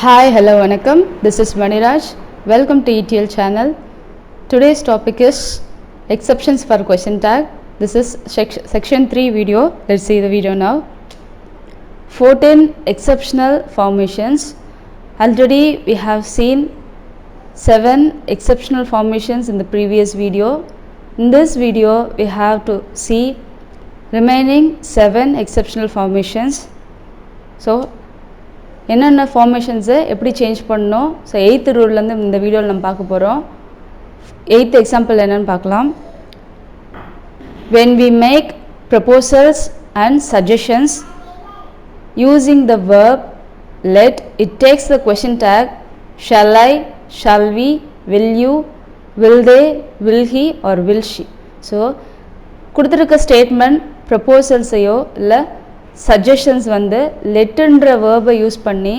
Hi, hello, vanakkam. This is Maniraj. Welcome to ETL channel. Today's topic is exceptions for question tag. This is section 3 video. Let's see the video now. 14 exceptional formations. Already we have seen 7 exceptional formations in the previous video. In this video, we have to see remaining 7 exceptional formations. So என்னென்ன ஃபார்மேஷன்ஸை எப்படி change பண்ணணும். So 8th ரூல்லேருந்து இந்த வீடியோவில் நம்ம பார்க்க போகிறோம். 8th example என்னென்னு பார்க்கலாம். when we make proposals and suggestions using the verb let, it takes the question tag shall I, shall we, will you, will they, will he or will she. So கொடுத்துருக்க statement ப்ரப்போசல்ஸையோ இல்லை suggestions வந்து லெட்டுன்ற வேர்பை use பண்ணி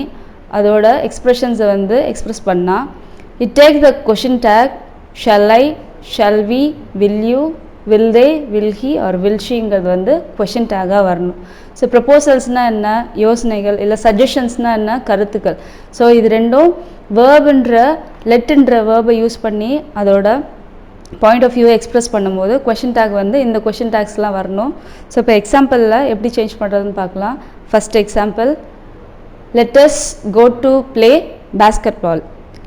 அதோட எக்ஸ்ப்ரெஷன்ஸை வந்து express பண்ணால் it take the question tag shall I, shall we, will you, will they, will he or will ஷிங்கிறது வந்து question டேக்காக வரணும். ஸோ ப்ரப்போசல்ஸ்னால் என்ன, யோசனைகள், இல்லை சஜஷன்ஸ்னால் என்ன, கருத்துக்கள். ஸோ இது ரெண்டும் வேர்புன்ற லெட்டுன்ற வேர்பை யூஸ் பண்ணி அதோட பாயிண்ட் ஆஃப் வியூவை எக்ஸ்ப்ரெஸ் பண்ணும்போது கொஷின் டேக் வந்து இந்த கொஷின் டேக்ஸ்லாம் வரணும். ஸோ இப்போ எக்ஸாம்பிளில் எப்படி சேஞ்ச் பண்ணுறதுன்னு பார்க்கலாம். First example, let us go to play basketball.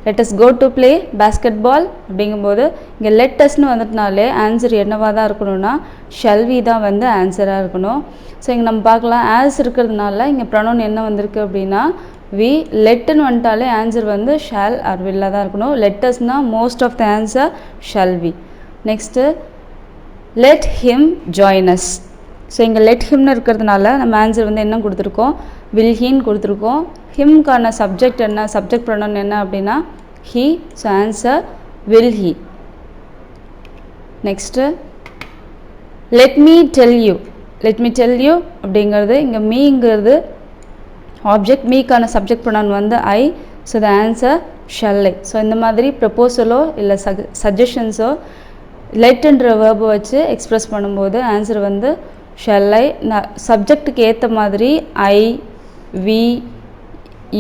let us go to play basketball அப்படிங்கும்போது இங்கே let usன்னு வந்துட்டுனாலே ஆன்சர் என்னவாக தான் இருக்கணும்னா shall we தான் வந்து ஆன்சராக இருக்கணும். ஸோ இங்கே நம்ம பார்க்கலாம் as இருக்கிறதுனால இங்கே ப்ரொனவுன் என்ன வந்திருக்கு அப்படின்னா we, letன்னு வந்துட்டாலே ஆன்சர் வந்து shall or will தான் இருக்கணும். let usனா most of the answer shall we. Next let him join us. So இங்கே let himனு இருக்கிறதுனால நம்ம ஆன்சர் வந்து என்ன கொடுத்துருக்கோம், will heன்னு கொடுத்துருக்கோம். himக்கான சப்ஜெக்ட் என்ன, சப்ஜெக்ட் ப்ரொனவுன் என்ன அப்படின்னா he. So answer will he. Next let me tell you. let me tell you அப்படிங்கிறது இங்கே மீங்கிறது ஆப்ஜெக்ட், மீக்கான சப்ஜெக்ட் ப்ரொனவுன் வந்து I. So the answer shall I. So இந்த மாதிரி ப்ரப்போசலோ இல்லை சஜஷன்ஸோ லெட்டுன்ற வேர்பை வச்சு எக்ஸ்ப்ரெஸ் பண்ணும்போது ஆன்சர் வந்து ஷல் ஐ. சப்ஜெக்ட்டுக்கு ஏற்ற மாதிரி I, we,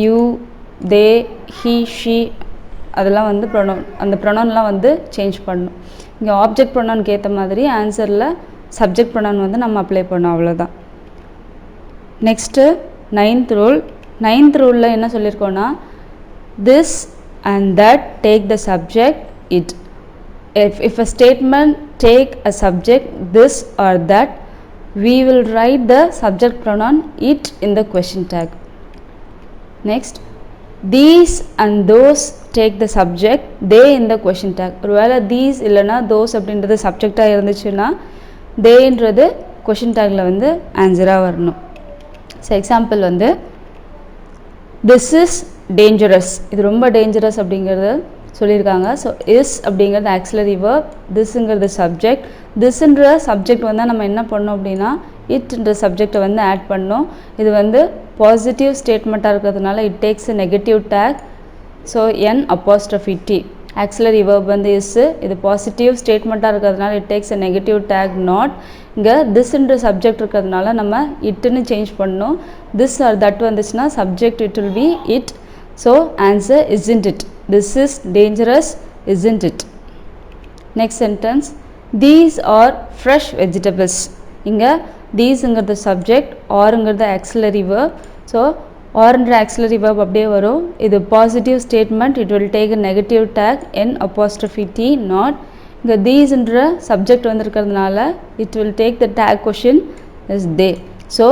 you, they, he, she அதெல்லாம் வந்து ப்ரொனவுன், அந்த ப்ரொனவுன்லாம் வந்து சேஞ்ச் பண்ணணும். இங்கே ஆப்ஜெக்ட் ப்ரொனவுனுக்கு ஏற்ற மாதிரி ஆன்சரில் சப்ஜெக்ட் ப்ரொனவுன் வந்து நம்ம அப்ளை பண்ணோம், அவ்வளோதான். Next 9th rule. 9th ரூலில் என்ன சொல்லியிருக்கோன்னா this and that take the subject it. If a statement take a subject this or that, we will write the subject pronoun it in the question tag. Next, these and those take the subject they in the question tag. ஒருவேளை these இல்லைனா those அப்படின்றது சப்ஜெக்டாக இருந்துச்சுன்னா தேன்றது question டேக்கில் வந்து ஆன்சராக வரணும். So example வந்து this is dangerous, இது ரொம்ப டேஞ்சரஸ் அப்படிங்கிறது சொல்லியிருக்காங்க. ஸோ இஸ் அப்படிங்கிறது ஆக்சிலரி வேர்ப், திஸ்ங்கிறது சப்ஜெக்ட். திஸ்ன்ற சப்ஜெக்ட் வந்து நம்ம என்ன பண்ணோம் அப்படின்னா இட்ன்ற சப்ஜெக்டை வந்து ஆட் பண்ணோம். இது வந்து பாசிட்டிவ் ஸ்டேட்மெண்ட்டாக இருக்கிறதுனால it takes a negative tag. So n apostrophe t. Auxiliary verb வந்து இஸ்ஸு, இது பாசிட்டிவ் ஸ்டேட்மெண்ட்டாக இருக்கிறதுனால it takes a negative tag not. இங்கே திஸ்ன்ற சப்ஜெக்ட் இருக்கிறதுனால நம்ம இட்டுன்னு சேஞ்ச் பண்ணணும். திஸ் ஆர் தட் வந்துச்சுன்னா subject it will be it. So answer isn't it. This is dangerous isn't it. Next sentence, these are fresh vegetables. இங்கே தீஸுங்கிறது subject, ஆருங்கிறது ஆக்சிலரி வேர்ப். ஸோ ஆர்ன்ற ஆக்சிலரி வேர்ப் அப்படியே வரும். இது positive statement, it will take a negative tag n apostrophe t not. இங்கே தீஸ்ன்ற subject வந்துருக்கிறதுனால it will take the tag question is they. So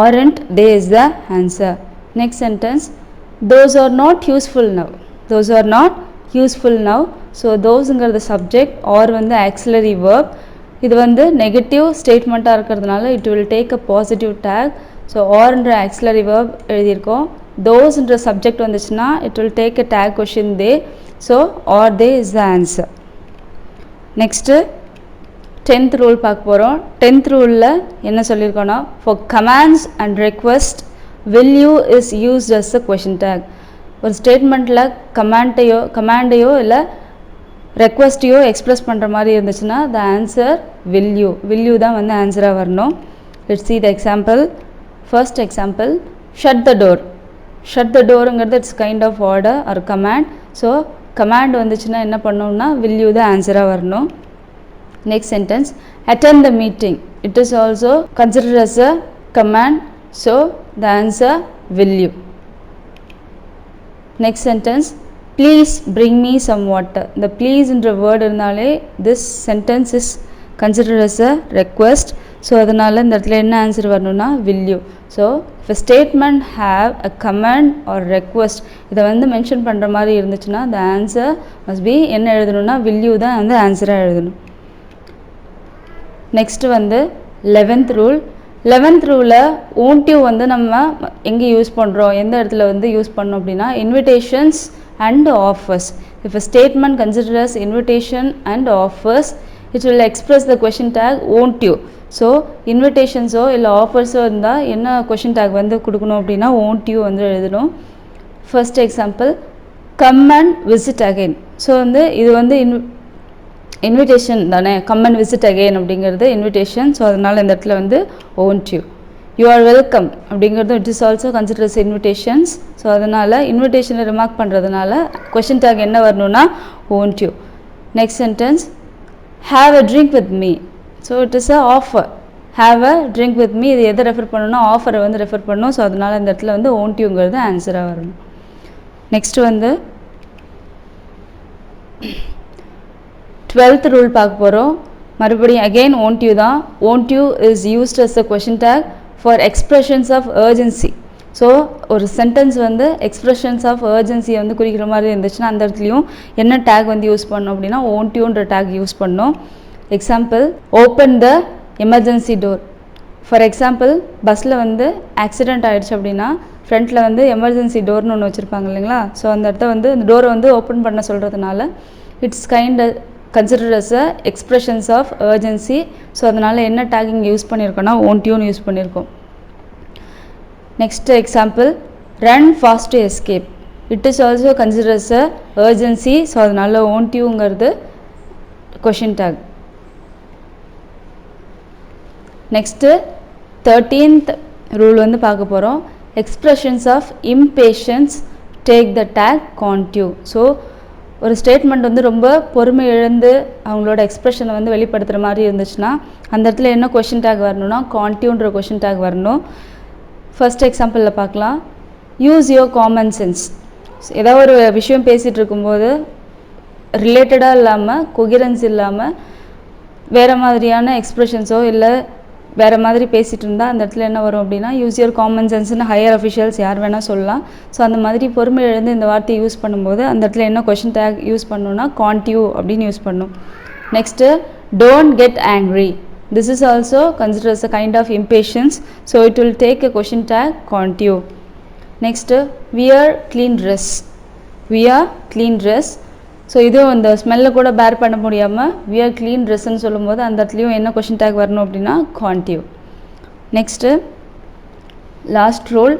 aren't they is the answer. Next sentence, those are not useful now. Those are not useful now. So தோஸுங்கிறது subject, are வந்து auxiliary verb. இது வந்து negative ஸ்டேட்மெண்ட்டாக இருக்கிறதுனால it will take a positive tag. So ஆர்ன்ற auxiliary verb எழுதியிருக்கோம். தோஸ்ன்ற subject வந்துச்சுன்னா it will take a tag question they. So are they is the answer. Next 10th rule பார்க்க போகிறோம். 10th ரூலில் என்ன சொல்லியிருக்கோன்னா for commands and request will you is used as a question tag. ஒரு ஸ்டேட்மெண்ட்டில் கமாண்டையோ இல்லை ரெக்வஸ்ட்டையோ எக்ஸ்ப்ரெஸ் பண்ணுற மாதிரி இருந்துச்சுன்னா the answer will you. will you தான் வந்து ஆன்சராக வரணும். Let's see the example. First example, shut the door. shut the doorங்கிறது it's kind of order or command. So command வந்துச்சுன்னா என்ன பண்ணோம்னா will you தான் ஆன்சராக வரணும். Next sentence attend the meeting. It is also considered as a command. So the answer will you. Next sentence please bring me some water. The please என்ற word இருந்தாலே this sentence is considered as a request. So அதனால் இந்த இடத்துல என்ன answer வரணும்னா will you. So if a statement have a command or request இதை வந்து mention பண்ணுற மாதிரி இருந்துச்சுன்னா the answer must be என்ன எழுதணும்னா will you தான் வந்து ஆன்சராக எழுதணும். நெக்ஸ்ட்டு வந்து 11th rule. 11th ரூலில் won't you வந்து நம்ம எங்கே யூஸ் பண்ணுறோம், எந்த இடத்துல வந்து யூஸ் பண்ணோம் அப்படின்னா invitations and offers. If a statement considers invitation and offers, it will express the question tag won't you. So இன்விடேஷன்ஸோ இல்லை ஆஃபர்ஸோ இருந்தால் என்ன கொஷின் டேக் வந்து கொடுக்கணும் அப்படின்னா won't you வந்து எழுதணும். First example come and visit again. So வந்து இது வந்து இன்விடேஷன் தானே, கம் அண்ட் விசிட் அகெயின் அப்படிங்கிறது இன்விடேஷன். ஸோ அதனால் இந்த இடத்துல வந்து won't you. You are welcome அப்படிங்கிறது it is also considers invitations. So அதனால் இன்விடேஷனை ரிமார்க் பண்ணுறதுனால கொஷின் டேக் என்ன வரணும்னா won't you. Next sentence have a drink with me. So it is a offer. have a drink with me இது எதை refer பண்ணணும்னா ஆஃபரை வந்து ரெஃபர் பண்ணணும். ஸோ அதனால் இந்த இடத்துல வந்து won't youங்கிறது ஆன்சராக வரணும். நெக்ஸ்ட் வந்து 12th ரூல் பார்க்க போகிறோம். மறுபடியும் அகெயின் won't you தான். won't you is used as a question tag for expressions of urgency. So ஒரு சென்டென்ஸ் வந்து எக்ஸ்ப்ரெஷன்ஸ் ஆஃப் urgency வந்து குறிக்கிற மாதிரி இருந்துச்சுன்னா அந்த இடத்துலையும் என்ன டேக் வந்து யூஸ் பண்ணோம் அப்படின்னா won't youன்ற டேக் யூஸ் பண்ணோம். Example open the emergency door. For example பஸ்ஸில் வந்து ஆக்சிடெண்ட் ஆகிடுச்சு அப்படின்னா ஃப்ரண்ட்டில் வந்து எமர்ஜென்சி டோர்னு ஒன்று வச்சுருப்பாங்க இல்லைங்களா. ஸோ அந்த இடத்த வந்து இந்த டோரை வந்து ஓப்பன் பண்ண சொல்கிறதுனால it's considered as a expressions of urgency. So அதனால் என்ன டேக்கிங் யூஸ் பண்ணியிருக்கோன்னா won't youன்னு யூஸ் பண்ணியிருக்கோம். Next example run fast to escape. It is also consider as a urgency. So அதனால் won't youங்கிறது question tag. Next 13th rule வந்து பார்க்க போகிறோம். Expressions of impatience take the tag can't you. So ஒரு statement வந்து ரொம்ப பொறுமை இழந்து அவங்களோட எக்ஸ்ப்ரெஷனை வந்து வெளிப்படுத்துகிற மாதிரி இருந்துச்சுன்னா அந்த இடத்துல என்ன கொஷின் டேக் வரணும்னா can't youன்ற கொஷின் டேக் வரணும். ஃபர்ஸ்ட் எக்ஸாம்பிளில் பார்க்கலாம். Use your common sense. ஏதாவது ஒரு விஷயம் பேசிகிட்டு இருக்கும்போது ரிலேட்டடாக இல்லாமல் கொகிரன்ஸ் இல்லாமல் வேறு மாதிரியான எக்ஸ்ப்ரெஷன்ஸோ இல்லை வேறு மாதிரி பேசிகிட்டு இருந்தால் அந்த இடத்துல என்ன வரும் அப்படின்னா யூஸ் யுவர் காமன் சென்ஸ்னு ஹையர் அஃபிஷியல்ஸ் யார் வேணால் சொல்லலாம். ஸோ அந்த மாதிரி பொறுமை எழுந்து இந்த வார்த்தையை யூஸ் பண்ணும்போது அந்த இடத்துல என்ன கொஷின் டேக் யூஸ் பண்ணணும்னா can't you அப்படின்னு யூஸ் பண்ணணும். Next don't get angry. This is also considers a kind of impatience. So it will take a question tag can't you. Next wear clean dress. Wear clean dress. So இதுவும் இந்த ஸ்மெல்லை கூட பேர் பண்ண முடியாமல் wear clean ட்ரெஸ்ன்னு சொல்லும்போது அந்த இடத்துலையும் என்ன கொஷின் டேக் வரணும் அப்படின்னா can't you. Next last rule.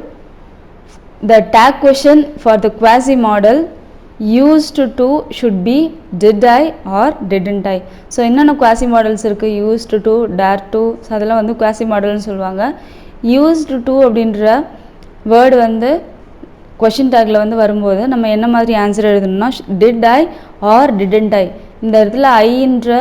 The tag question for the quasi modal used to should be did I or didn't I. So என்னென்ன குவாசி மாடல்ஸ் இருக்குது used to, dare to. So அதெல்லாம் வந்து quasi மாடல்னு சொல்லுவாங்க. used to அப்படின்ற word வந்து question டேக்கில் வந்து வரும்போது நம்ம என்ன மாதிரி ஆன்சர் எழுதணும்னா did I or didn't I. இந்த இடத்துல ஐன்ற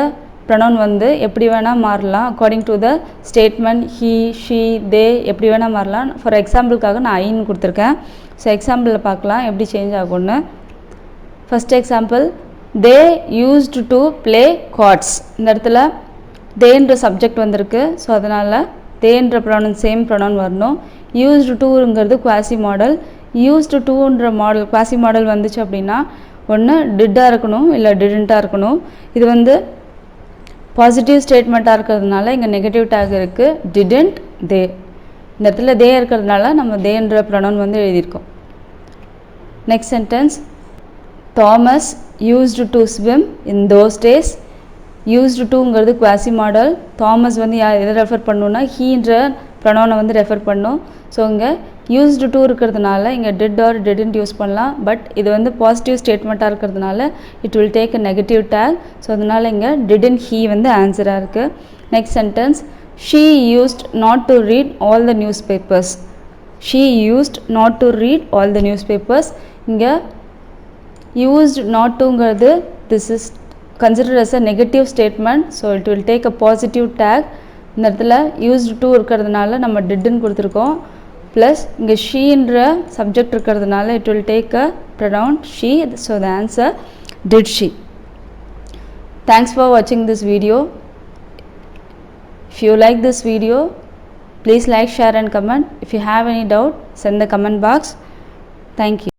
ப்ரொனவுன் வந்து எப்படி வேணால் மாறலாம் according to the statement. He she தே எப்படி வேணால் மாறலாம். ஃபார் எக்ஸாம்பிளுக்காக நான் ஐன்னு கொடுத்துருக்கேன். ஸோ எக்ஸாம்பிளில் பார்க்கலாம் எப்படி சேஞ்ச் ஆகும்னு. First example they used to play cards. இந்த இடத்துல தேன்ற சப்ஜெக்ட் வந்திருக்கு. ஸோ அதனால் தேன்ற ப்ரொனவுன் சேம் ப்ரொனவுன் வரணும். யூஸ்டு டூங்கிறது குவாசி மாடல். யூஸ்டு டூன்ற மாடல் குவாசி மாடல் வந்துச்சு அப்படின்னா ஒன்று டிட்டாக இருக்கணும் இல்லை டிடண்ட்டாக இருக்கணும். இது வந்து பாசிட்டிவ் ஸ்டேட்மெண்ட்டாக இருக்கிறதுனால இங்கே நெகட்டிவ் டேக் இருக்குது டிடண்ட் தே. இந்த இடத்துல தே இருக்கிறதுனால நம்ம தேன்ற ப்ரொனவுன் வந்து எழுதியிருக்கோம். Next sentence Thomas used to swim in those days. Used டூங்கிறது குவாசி மாடல். தாமஸ் வந்து எதை ரெஃபர் பண்ணணுன்னா ஹீன்ற ப்ரொனவுனை வந்து ரெஃபர் பண்ணும். ஸோ இங்கே யூஸ்டு டூ இருக்கிறதுனால இங்கே டிட் ஆர் டிடன்ட் யூஸ் பண்ணலாம். பட் இது வந்து பாசிட்டிவ் ஸ்டேட்மெண்ட்டாக இருக்கிறதுனால it will take a negative tag. So அதனால் இங்கே டிடன்ட் ஹீ வந்து ஆன்சராக இருக்குது. Next sentence she used not to read all the news papers. she used not to read all the newspapers. இங்கே used not toங்கிறது this is considered as a negative statement, so it will take a positive tag. இந்த இடத்துல used to இருக்கிறதுனால நம்ம didn't கொடுத்துருக்கோம், plus இங்கே sheன்ற subject இருக்கிறதுனால it will take a pronoun she, so the answer did she. Thanks for watching this video. If you like this video, please like, share and comment. If you have any doubt, send the comment box. Thank you.